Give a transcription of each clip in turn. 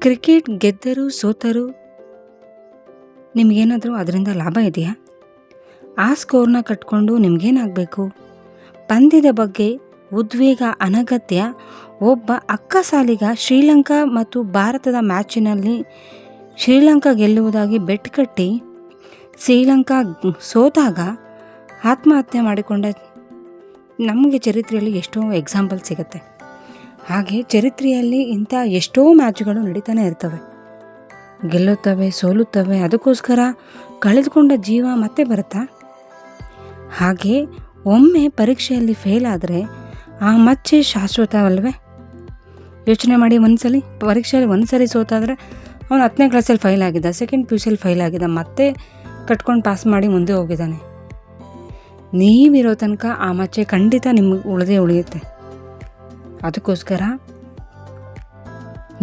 Cricket ಗೆದ್ದರೂ ಸೋತರೂ ನಿಮಗೇನಾದರೂ ಅದರಿಂದ ಲಾಭ ಇದೆಯಾ? ಆ ಸ್ಕೋರ್ನ ಕಟ್ಕೊಂಡು ನಿಮಗೇನಾಗಬೇಕು? ಪಂದ್ಯದ ಬಗ್ಗೆ ಉದ್ವೇಗ ಅನಗತ್ಯ. ಒಬ್ಬ ಅಕ್ಕಸಾಲಿಗ ಶ್ರೀಲಂಕಾ ಮತ್ತು ಭಾರತದ ಮ್ಯಾಚಿನಲ್ಲಿ ಶ್ರೀಲಂಕಾ ಗೆಲ್ಲುವುದಾಗಿ ಬೆಟ್ ಕಟ್ಟಿ ಶ್ರೀಲಂಕಾ ಸೋತಾಗ ಆತ್ಮಹತ್ಯೆ ಮಾಡಿಕೊಂಡ ನಮಗೆ ಚರಿತ್ರೆಯಲ್ಲಿ ಎಷ್ಟೋ ಎಕ್ಸಾಂಪಲ್ ಸಿಗುತ್ತೆ. ಹಾಗೆ ಚರಿತ್ರೆಯಲ್ಲಿ ಇಂಥ ಎಷ್ಟೋ ಮ್ಯಾಚ್ಗಳು ನಡೀತಾನೆ ಇರ್ತವೆ, ಗೆಲ್ಲುತ್ತವೆ, ಸೋಲುತ್ತವೆ. ಅದಕ್ಕೋಸ್ಕರ ಕಳೆದುಕೊಂಡ ಜೀವ ಮತ್ತೆ ಬರುತ್ತಾ? ಹಾಗೆ ಒಮ್ಮೆ ಪರೀಕ್ಷೆಯಲ್ಲಿ ಫೇಲ್ ಆದರೆ ಆ ಮಚ್ಚೆ ಶಾಶ್ವತವಲ್ವೇ? ಯೋಚನೆ ಮಾಡಿ. ಪರೀಕ್ಷೆಯಲ್ಲಿ ಒಂದ್ಸರಿ ಸೋತಾದರೆ ಅವನು 10ನೇ ಕ್ಲಾಸಲ್ಲಿ ಫೈಲ್ ಆಗಿದ್ದ, ಸೆಕೆಂಡ್ PUCಯಲ್ಲಿ ಫೈಲ್ ಆಗಿದ್ದ, ಮತ್ತೆ ಕಟ್ಕೊಂಡು ಪಾಸ್ ಮಾಡಿ ಮುಂದೆ ಹೋಗಿದ್ದಾನೆ. ನೀವಿರೋ ತನಕ ಆ ಮಚ್ಚೆ ಖಂಡಿತ ನಿಮಗೆ ಉಳಿಯುತ್ತೆ. ಅದಕ್ಕೋಸ್ಕರ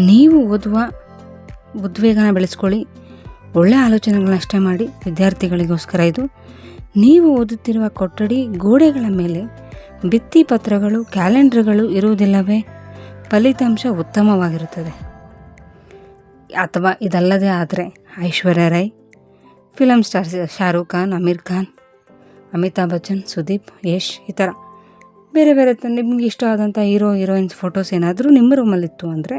ನೀವು ಓದುವ ಉದ್ವೇಗನ ಬೆಳೆಸ್ಕೊಳ್ಳಿ, ಒಳ್ಳೆಯ ಆಲೋಚನೆಗಳನ್ನಷ್ಟೇ ಮಾಡಿ. ವಿದ್ಯಾರ್ಥಿಗಳಿಗೋಸ್ಕರ ಇದು. ನೀವು ಓದುತ್ತಿರುವ ಕೊಠಡಿ ಗೋಡೆಗಳ ಮೇಲೆ ಭಿತ್ತಿ ಪತ್ರಗಳು, ಕ್ಯಾಲೆಂಡರ್ಗಳು ಇರುವುದಿಲ್ಲವೇ? ಫಲಿತಾಂಶ ಉತ್ತಮವಾಗಿರುತ್ತದೆ. ಅಥವಾ ಇದಲ್ಲದೆ ಆದರೆ ಐಶ್ವರ್ಯ ರೈ, ಫಿಲಮ್ ಸ್ಟಾರ್ಸ್ ಶಾರುಖ್ ಖಾನ್, ಅಮೀರ್ ಖಾನ್, ಅಮಿತಾಬ್ ಬಚ್ಚನ್, ಸುದೀಪ್, ಯಶ್, ಈ ಥರ ಬೇರೆ ಬೇರೆ ನಿಮಗೆ ಇಷ್ಟ ಆದಂಥ ಹೀರೋಯಿನ್ಸ್ ಫೋಟೋಸ್ ಏನಾದರೂ ನಿಮ್ಮ ರೂಮಲ್ಲಿತ್ತು ಅಂದರೆ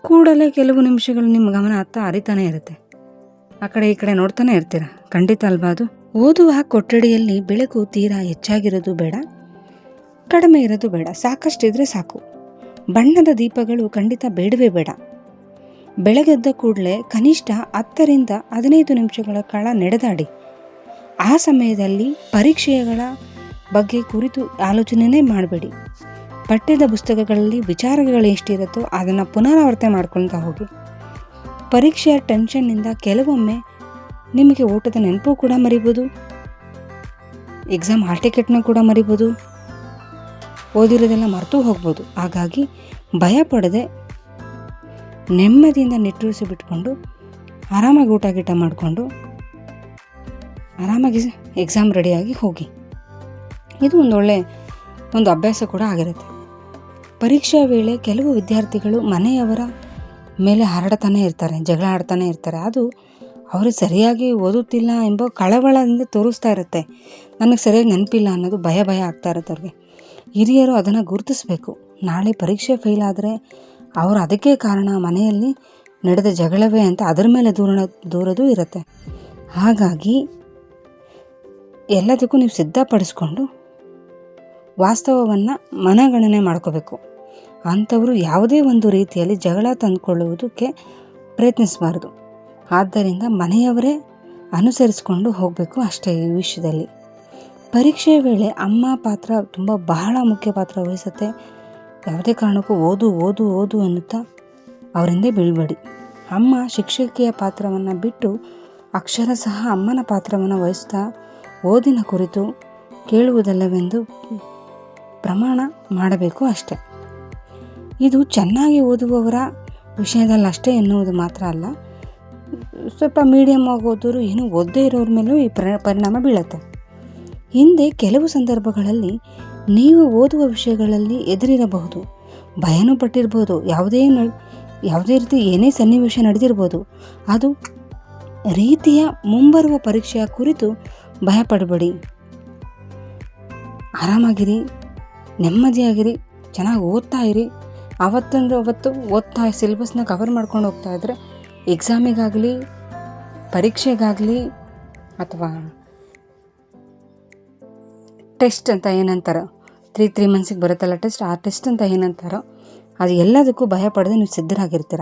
ಕೂಡಲೇ ಕೆಲವು ನಿಮಿಷಗಳು ನಿಮ್ಮ ಗಮನ ಹರಿತಾನೆ ಇರುತ್ತೆ. ಆ ಕಡೆ ಈ ಕಡೆ ನೋಡ್ತಾನೆ ಇರ್ತೀರ. ಖಂಡಿತ ಅಲ್ವಾ ಅದು? ಓದುವ ಕೊಠಡಿಯಲ್ಲಿ ಬೆಳಕು ತೀರಾ ಹೆಚ್ಚಾಗಿರೋದು ಬೇಡ, ಕಡಿಮೆ ಇರೋದು ಬೇಡ, ಸಾಕಷ್ಟಿದ್ರೆ ಸಾಕು. ಬಣ್ಣದ ದೀಪಗಳು ಖಂಡಿತ ಬೇಡವೇ ಬೇಡ. ಬೆಳಗೆದ್ದ ಕೂಡಲೇ ಕನಿಷ್ಠ 10ರಿಂದ 15 ನಿಮಿಷಗಳ ಕಾಲ ನಡೆದಾಡಿ. ಆ ಸಮಯದಲ್ಲಿ ಪರೀಕ್ಷೆಗಳ ಬಗ್ಗೆ ಕುರಿತು ಆಲೋಚನೆಯೇ ಮಾಡಬೇಡಿ. ಪಠ್ಯದ ಪುಸ್ತಕಗಳಲ್ಲಿ ವಿಚಾರಗಳು ಎಷ್ಟಿರುತ್ತೋ ಅದನ್ನು ಪುನರಾವರ್ತನೆ ಮಾಡ್ಕೊಳ್ತಾ ಹೋಗಿ. ಪರೀಕ್ಷೆಯ ಟೆನ್ಷನ್ನಿಂದ ಕೆಲವೊಮ್ಮೆ ನಿಮಗೆ ಊಟದ ನೆನಪು ಕೂಡ ಮರಿಬೋದು, ಎಕ್ಸಾಮ್ ಹಾಲ್ ಟಿಕೆಟ್ನ ಕೂಡ ಮರಿಬೋದು, ಓದಿರೋದೆಲ್ಲ ಮರೆತು ಹೋಗ್ಬೋದು. ಹಾಗಾಗಿ ಭಯ ಪಡದೆ ನೆಮ್ಮದಿಯಿಂದ ನಿಟ್ಟುರಿಸಿ ಬಿಟ್ಕೊಂಡು ಆರಾಮಾಗಿ ಊಟ ಮಾಡಿಕೊಂಡು ಆರಾಮಾಗಿ ಎಕ್ಸಾಮ್ ರೆಡಿಯಾಗಿ ಹೋಗಿ. ಇದು ಒಂದು ಅಭ್ಯಾಸ ಕೂಡ ಆಗಿರುತ್ತೆ. ಪರೀಕ್ಷಾ ವೇಳೆ ಕೆಲವು ವಿದ್ಯಾರ್ಥಿಗಳು ಮನೆಯವರ ಮೇಲೆ ಹರಡ್ತಾನೆ ಇರ್ತಾರೆ, ಜಗಳ ಆಡ್ತಾನೆ ಇರ್ತಾರೆ. ಅದು ಅವರು ಸರಿಯಾಗಿ ಓದುತ್ತಿಲ್ಲ ಎಂಬ ಕಳವಳದಿಂದ ತೋರಿಸ್ತಾ ಇರುತ್ತೆ. ನನಗೆ ಸರಿಯಾಗಿ ನೆನಪಿಲ್ಲ ಅನ್ನೋದು ಭಯ ಆಗ್ತಾ ಇರುತ್ತೆ ಅವ್ರಿಗೆ. ಹಿರಿಯರು ಅದನ್ನು ಗುರುತಿಸಬೇಕು. ನಾಳೆ ಪರೀಕ್ಷೆ ಫೇಲ್ ಆದರೆ ಅವರು ಅದಕ್ಕೆ ಕಾರಣ ಮನೆಯಲ್ಲಿ ನಡೆದ ಜಗಳವೇ ಅಂತ ಅದರ ಮೇಲೆ ದೂರದೂ ಇರುತ್ತೆ. ಹಾಗಾಗಿ ಎಲ್ಲದಕ್ಕೂ ನೀವು ಸಿದ್ಧಪಡಿಸ್ಕೊಂಡು ವಾಸ್ತವವನ್ನು ಮನಗಣನೆ ಮಾಡ್ಕೋಬೇಕು. ಅಂಥವರು ಯಾವುದೇ ಒಂದು ರೀತಿಯಲ್ಲಿ ಜಗಳ ತಂದುಕೊಳ್ಳುವುದಕ್ಕೆ ಪ್ರಯತ್ನಿಸಬಾರ್ದು. ಆದ್ದರಿಂದ ಮನೆಯವರೇ ಅನುಸರಿಸಿಕೊಂಡು ಹೋಗಬೇಕು ಅಷ್ಟೇ. ಈ ವಿಷಯದಲ್ಲಿ ಪರೀಕ್ಷೆ ವೇಳೆ ಅಮ್ಮ ಪಾತ್ರ ಬಹಳ ಮುಖ್ಯ ಪಾತ್ರ ವಹಿಸುತ್ತೆ. ಯಾವುದೇ ಕಾರಣಕ್ಕೂ ಓದು ಅನ್ನುತ್ತಾ ಅವರಿಂದೇ ಬೀಳಬೇಡಿ. ಅಮ್ಮ ಶಿಕ್ಷಕಿಯ ಪಾತ್ರವನ್ನು ಬಿಟ್ಟು ಅಕ್ಷರಶಃ ಅಮ್ಮನ ಪಾತ್ರವನ್ನು ವಹಿಸ್ತಾ ಓದಿನ ಕುರಿತು ಕೇಳುವುದಲ್ಲವೆಂದು ಪ್ರಮಾಣ ಮಾಡಬೇಕು ಅಷ್ಟೆ. ಇದು ಚೆನ್ನಾಗಿ ಓದುವವರ ವಿಷಯದಲ್ಲಷ್ಟೇ ಎನ್ನುವುದು ಮಾತ್ರ ಅಲ್ಲ, ಸ್ವಲ್ಪ ಮೀಡಿಯಮ್ ಆಗಿ ಓದೋರು ಏನೂ ಓದದೇ ಇರೋರ ಮೇಲೂ ಈ ಪರಿಣಾಮ ಬೀಳುತ್ತೆ. ಹಿಂದೆ ಕೆಲವು ಸಂದರ್ಭಗಳಲ್ಲಿ ನೀವು ಓದುವ ವಿಷಯಗಳಲ್ಲಿ ಎದುರಿರಬಹುದು, ಭಯನೂ ಪಟ್ಟಿರ್ಬೋದು, ಯಾವುದೇ ರೀತಿ ಏನೇ ಸನ್ನಿವೇಶ ನಡೆದಿರ್ಬೋದು. ಅದು ರೀತಿಯ ಮುಂಬರುವ ಪರೀಕ್ಷೆಯ ಕುರಿತು ಭಯಪಡಬೇಡಿ. ಆರಾಮಾಗಿರಿ, ನೆಮ್ಮದಿಯಾಗಿರಿ, ಚೆನ್ನಾಗಿ ಓದ್ತಾ ಇರಿ. ಅವತ್ತು ಓದ್ತಾ ಸಿಲೆಬಸ್ನ ಕವರ್ ಮಾಡ್ಕೊಂಡು ಹೋಗ್ತಾ ಇದ್ದರೆ ಎಕ್ಸಾಮಿಗಾಗಲಿ ಪರೀಕ್ಷೆಗಾಗಲಿ ಅಥವಾ ಟೆಸ್ಟ್ ಅಂತ ಏನಂತಾರೋ 3 ಮಂತ್ಸಿಗೆ ಬರುತ್ತಲ್ಲ ಟೆಸ್ಟ್, ಆ ಟೆಸ್ಟ್ ಅಂತ ಏನಂತಾರೋ ಅದು ಎಲ್ಲದಕ್ಕೂ ಭಯ ಪಡದೆ ನೀವು ಸಿದ್ಧರಾಗಿರ್ತೀರ.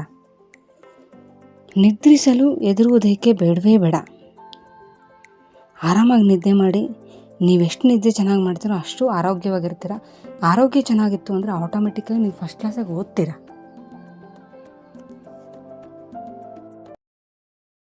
ನಿದ್ರಿಸಲು ಹೆದರುವುದಕ್ಕೆ ಬೇಡವೇ ಬೇಡ. ಆರಾಮಾಗಿ ನಿದ್ದೆ ಮಾಡಿ. ನೀವೆಷ್ಟು ನಿದ್ದೆ ಚೆನ್ನಾಗಿ ಮಾಡ್ತೀರೋ ಅಷ್ಟು ಆರೋಗ್ಯವಾಗಿರ್ತೀರ. ಆರೋಗ್ಯ ಚೆನ್ನಾಗಿತ್ತು ಅಂದರೆ ಆಟೋಮೆಟಿಕ್ಕಾಗಿ ನೀವು ಫಸ್ಟ್ ಕ್ಲಾಸಾಗಿ ಓದ್ತೀರ.